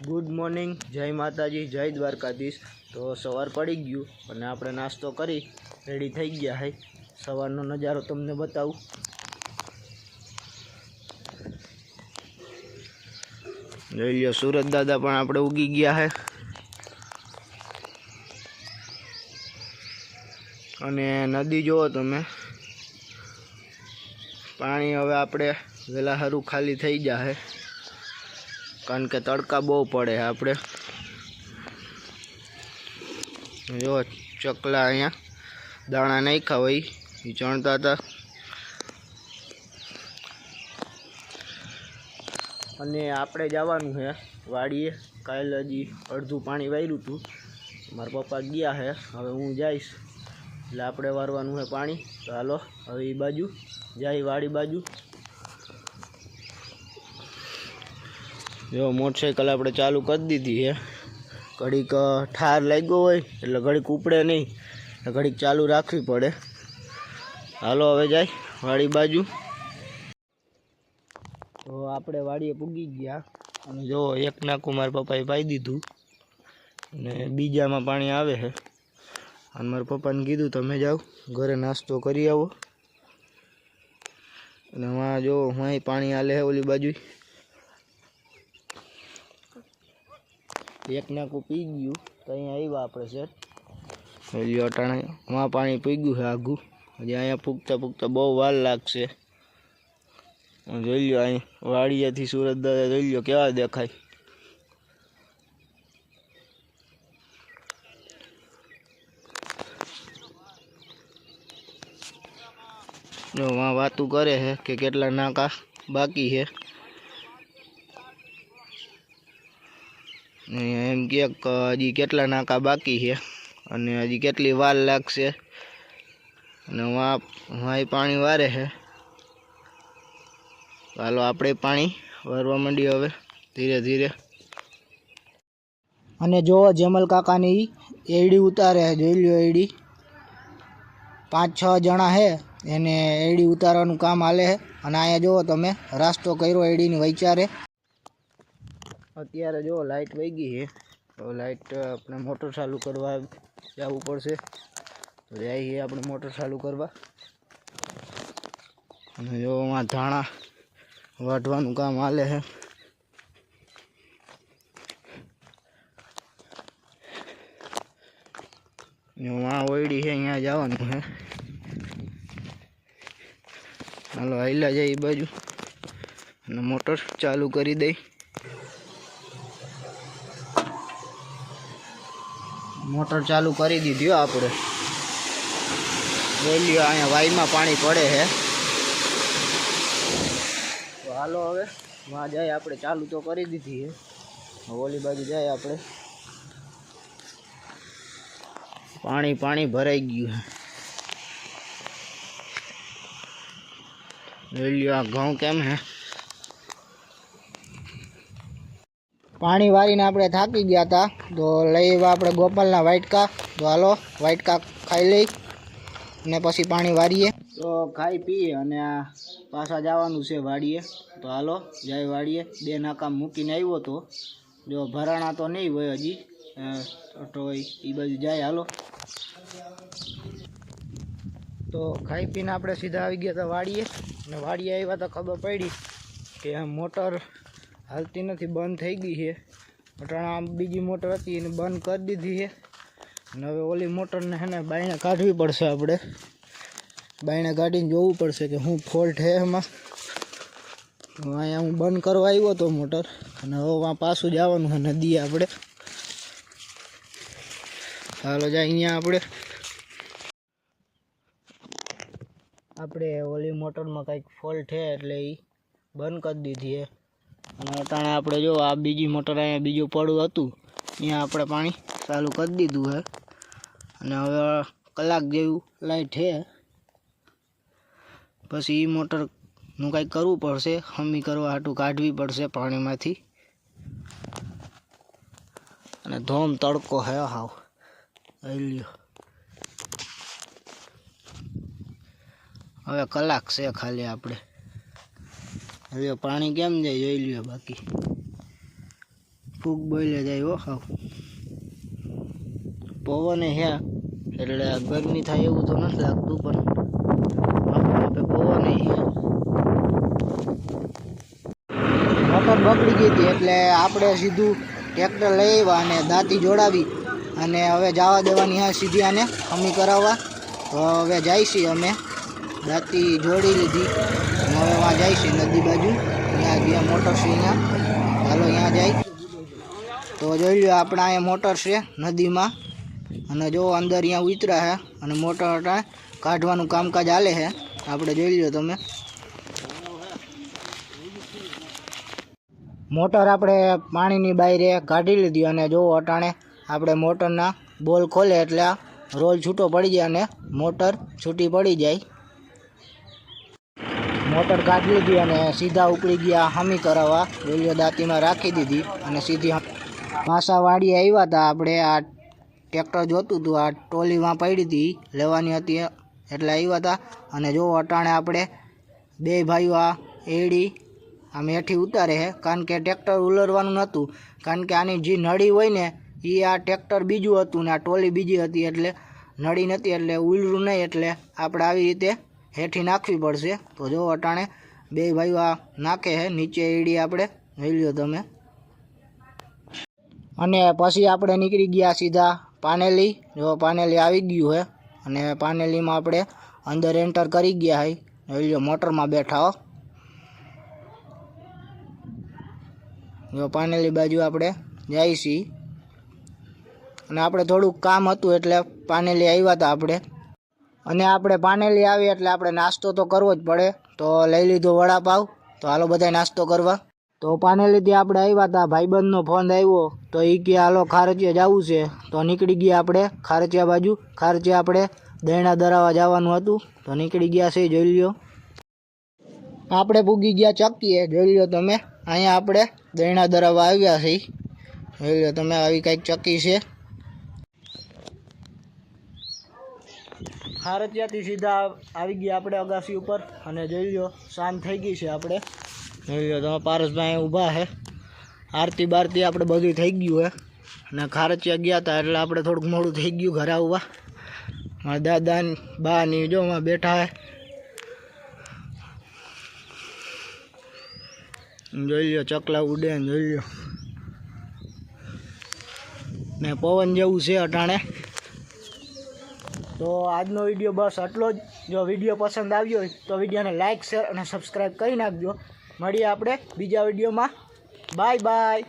Good morning, जय माताजी, जय द्वारकाधीश। तो सवार पड़ी गयु और आपणे नास्तो करी रेडी थई गया है। सवारनो नजारो तमने बताऊं। જોઈ લ્યો सूरज दादा पण आपणे उगी गया है અને નદી જોવો તમે पानी हवे आपणे वेला हारू खाली थई जाए कारण के तड़का बहु पड़े। आपणे जो चकला अहींया दाणा नाख्या होय ए चणता था अने आपणे जवानुं है वाड़ीए। काल हजी अर्धुं पाणी वार्युं हतुं, मारा पप्पा गया है, हवे हूँ जाईश એટલે આપણે વારવાનું है पाणी। तो हालो हवे ई बाजू जाई वाड़ी बाजू। जो मोटरसाइकल आपणे चालू कर दीधी है, घड़ीक ठार लाग्यो होय એટલે घड़ीक उपड़े नहीं, घड़ीक चालू राखवी पड़े। हालो हवे जाई वाड़ी बाजू। तो आपणे वाड़ीए पूगी गया અને જો एक नाकू मारा पप्पाए पाई दीधुं અને बीजामां पाणी आवे है। અને મારા પપ્પાને કીધું તમે જાઓ ઘરે નાસ્તો કરી આવો અને વहाँ जो वहीं पानी आले है ओली बाजू। एक नाकू पी गयु तो अँ आव्या आपणे सेट लियो अटाणे वहाँ पानी पीग्यु है आगू। हजी अँ पूगता पूगता बहुत वार लागशे। जोई लो अँ वाड़ियाथी सूरत दादा जोई लो केवा देखाय। जो वहाँ बातू करे है कि केटला नाका बाकी है, एम के हजी केटला नाका बाकी है अने हजी केटली वार लागशे। अने वहाँ पाणी वारे है। हालो आपणे पाणी वारवा मंडी हवे धीरे धीरे। अने जो जेमल काका ने एडी उतारे है, जोई लो एडी 5-6 जणा है एने एडी उतारवानुं काम हाले है। अने अहींया जो तमे रास्तो कर्यो एडीनी वैचारे। अत्यारे जो लाइट वही गई है तो लाइट अपने मोटर चालू करवा जावू पड़शे। तो जाइए अपने मोटर चालू करवा। अने जो वहाँ धाणा वाटवानुं काम हाले है। वहाँ ओयडी है, अँ जवानुं है। हालो हाइला जाए बाजू ने मोटर चालू करी दई। मोटर चालू करी दीधी आपणे। जोई लो अँ वाई में पानी पड़े है। तो हालो हवे वहाँ जाए आपणे चालू तो करी दीधी है। ओली बाजू जाए आपणे पानी पानी भराई गयु है। आ घऊं केम है पानी वारी ने आपणे थाकी गया था तो लई आपणे गोपालना वाटका। तो हालो वाटका खाई लई ने पछी पानी वारीए। तो खाई पी अने पाछा जवानुं छे वाड़ीए। तो हालो जाए वाड़ीए। 2 नाका मूकीने आव्यो तो जो भराणा तो नहीं होय हजी तो ई बाजू जाए। हालो तो खाई पीने आपणे सीधा आई गया था वाड़ीए। ने वाड़ीए आव्या तो खबर पड़ी कि मोटर हालती नहीं, बंद थई गई है। अटाणा बीजी मोटर हती एने बंद कर दीधी है। हवे ओली मोटर ने है बायणे काढवी पड़शे। आपणे बायणे काढीने जोवुं पड़शे कि शुं फॉल्ट है एमां। अहींया हूँ बंद करवा आव्यो तो मोटर अने हवे वहाँ पाछुं जवानुं है नदीए आपणे। हालो जाए अहींया आपणे ओली मोटर में कंईक फॉल्ट है एटले ई बंद कर दीधी है। अने अटाणे आपणे जो आ बीजी मोटर अहींया बीजुं पड़ुं हतुं त्यां आपणे पाणी चालू कर दीधुं है। अने हवे कलाक जेवुं लाइट है। पछी ई मोटरनुं कंईक करवुं पड़शे, हमी करवा हाटुं काढवी पड़शे पाणीमांथी। अने धोम तड़को है हाव जोई ल्यो। हवे कलाक से खाली आपणे हवे पाणी केम जाय जोई ल्यो। बाकी ફૂગ બોલે જાય હો હાવ પવન હે એટલે ગરમી થાય એવું તો નથી લાગતું પણ આપણે પવન મોટર બગડી ગઈ હતી એટલે આપણે સીધું ટ્રેક્ટર લઈ આવ્યા અને દાંતી જોડાવી અને હવે જવા દેવાની હા સીધી આને અમી કરાવવા તો હવે જઈશી અમે દાંતી જોડી લીધી અને હવે વहाँ જઈશી નદી બાજુ ત્યાં જ્યાં મોટર છે અહીંયા ચાલો ત્યાં જાય તો જોઈ લો આપણા અહીંયા મોટર છે નદીમાં અને જો અંદર અહીંયા ઉતરા છે અને મોટર અટાણે કાઢવાનું કામકાજ હાલે છે આપણે જોઈ લો તમે મોટર આપણે પાણીની બહાર કાઢી લીધી અને જો અટાણે આપણે મોટરના બોલ ખોલે એટલે રોલ છૂટો પડી જાય અને મોટર છૂટી પડી જાય મોટર કાઢી લીધી અને સીધા ઉપડી ગયા હમી કરાવવા રેલવે દાંતીમાં રાખી દીધી અને સીધી પાછા વાડીએ આવ્યા હતા આપણે આ ટ્રેક્ટર જોતું હતું આ ટોલીમાં પડી હતી લેવાની હતી એટલે આવ્યા હતા અને જો અટાણે આપણે બે ભાઈઓ આ એડી આમ હેઠી ઉતારે છે કારણ કે ટ્રેક્ટર ઉલરવાનું નહોતું કારણ કે આની જે નળી હોય ને એ આ ટ્રેક્ટર બીજું હતું ને આ ટોલી બીજી હતી એટલે નળી નથી એટલે ઉલરું નહીં એટલે આપણે આવી રીતે હેઠી નાખવી પડશે તો જો અટાણે બે ભાઈઓ આ નાખે છે નીચે એડી આપણે જોઈ લો તમે અને પછી આપણે નીકળી ગયા સીધા પાનેલી જો પાનેલી આવી ગયું છે અને પાનેલીમાં આપણે અંદર એન્ટર કરી ગયા છે જોઈ લો મોટરમાં બેઠા હો જો પાનેલી બાજુ આપણે જાય છીએ અને આપણે થોડુંક કામ હતું એટલે પાનેલી આવ્યા હતા આપણે અને આપણે પાનેલી આવી એટલે આપણે નાસ્તો તો કરવો જ પડે તો લઈ લીધો વડાપાવ તો હાલો બધા નાસ્તો કરવા તો પાનેલીથી આપણે આવ્યા હતા ભાઈબંધનો ફોન આવ્યો તો એ કે હાલો ખારચિયા જવું છે તો નીકળી ગયા આપણે ખારચિયા બાજુ ખારચિયા આપણે દૈણા દરાવા જવાનું હતું તો નીકળી ગયા છે જોઈ લ્યો આપણે પૂગી ગયા ચક્કીએ જોઈ લ્યો તમે અહીંયા આપણે દૈણા દરાવા આવ્યા છે જોઈ લો તમે આવી કંઈક ચક્કી છે ખારચિયાથી સીધા આવી ગયા આપણે અગાસી ઉપર અને જોઈ લો શાંત થઈ ગઈ છે આપણે જોઈ લો તમે પારસભાઈ ઊભા છે આરતી બારતી આપણે બધું થઈ ગયું છે અને ખારચિયા ગયા હતા એટલે આપણે થોડુંક મોડું થઈ ગયું ઘરે આવવા મારા દાદા બા ની જો માં બેઠા હે જોઈ લો ચકલા ઉડે ને જોઈ લો ને પવન જેવું છે અટાણે તો આજનો વિડીયો બસ આટલો જ જો વિડીયો પસંદ આવ્યો હોય તો વિડીયોને લાઇક શેર અને સબસ્ક્રાઈબ કરી નાખજો મળીએ આપણે બીજા વિડીયોમાં બાય બાય